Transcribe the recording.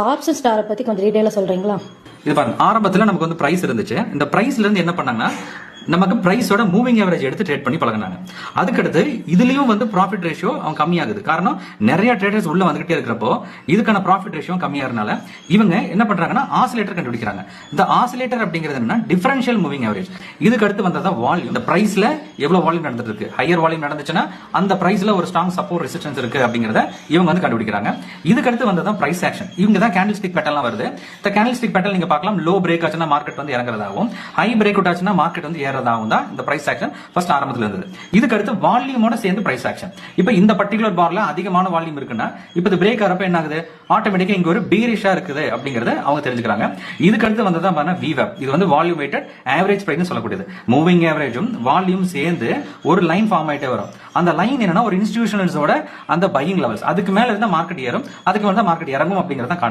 Option ஸ்டாரை பத்தி கொஞ்சம் டீடைலா சொல்றீங்களா? இது பாருங்க, ஆரம்பத்துல நமக்கு வந்து பிரைஸ் இருந்துச்சு. இந்த பிரைஸ்ல இருந்து என்ன பண்ணாங்கன்னா நமக்கு பிரைஸோட மூவிங் ஆவரேஜ் எடுத்து ட்ரேட் பண்ணி பழகினாங்க. அதுக்கடுத்து இதுலயும் வந்து ப்ராஃபிட் ரேஷியோ அவன் கம்மியாகுது. காரணம் நிறைய ட்ரேடர்ஸ் உள்ள வந்துகிட்டே இருக்கிறப்போ இதுக்கான ப்ராஃபிட் ரேஷியோ கம்மியாகிறதுனால இவங்க என்ன பண்றாங்கன்னா ஆசிலேட்டர் கண்டுபிடிக்கிறாங்க. இந்த ஆசிலேட்டர் அப்படிங்கிறது என்ன, டிஃபரன்ஷியல் மூவிங் ஆவரேஜ். இதுக்கு அடுத்து வந்ததா வால்யூம். இந்த பிரைஸ்ல எவ்வளவு வால்யூம் நடந்துட்டு இருக்கு, ஹையர் வால்யூம் நடந்துச்சுன்னா அந்த பிரைஸ்ல ஒரு ஸ்ட்ராங் சப்போர்ட் ரெசிஸ்டன்ஸ் இருக்கு அப்படிங்கறத இவங்க வந்து கண்டுபிடிக்கிறாங்க. இதுக்கு அடுத்து வந்ததா பிரைஸ் ஆக்ஷன். இவங்க தான் கேண்டில் ஸ்டிக் பேட்டர்ன்லாம் வருது. இந்த கேண்டில் ஸ்டிக் பேட்டர்ன் நீங்க பார்க்கலாம், லோ பிரேக் ஆச்சுன்னா மார்க்கெட் வந்து இறங்குறதாகவும், ஹை பிரேக் அவுட் ஆச்சுன்னா மார்க்கெட் வந்து ஏறதாகவும் தான் இந்த பிரைஸ் ஆக்ஷன் ஃபர்ஸ்ட் ஆரம்பத்துல இருந்தது. இதுக்கு அடுத்து வால்யூமோட சேர்ந்து பிரைஸ் ஆக்ஷன். இப்போ இந்த பர்టిక్యులர் பார்ல அதிகமான வால்யூம் இருக்குன்னா இப்போ இது பிரேக் ஆறப்ப என்ன ஆகுது, ஆட்டோமேட்டிக்கா இங்க ஒரு பீரிஷா இருக்குது அப்படிங்கறத அவங்க தெரிஞ்சுக்கிறாங்க. இதுக்கு அடுத்து வந்ததா பாருங்க VWAP. இது வந்து வால்யூம் வெயிட்டட் ஆவரேஜ் பிரைஸ் சொல்லக்கூடியது. மூவிங் ஆவரேஜும் வால்யூம் சேர்ந்து ஒரு லைன் ஃபார்ம் ஆயிட்டே வரும். அந்த லைன் என்னன்னா ஒரு இன்ஸ்டிடியூஷனல்ஸோட அந்த பையிங் லெவல்ஸ். அதுக்கு மேல இருந்தா மார்க்கெட் ஏறும், அதுக்கு மேல மார்க்கெட் இறங்கும் அப்படிங்கறத கான்செப்ட்.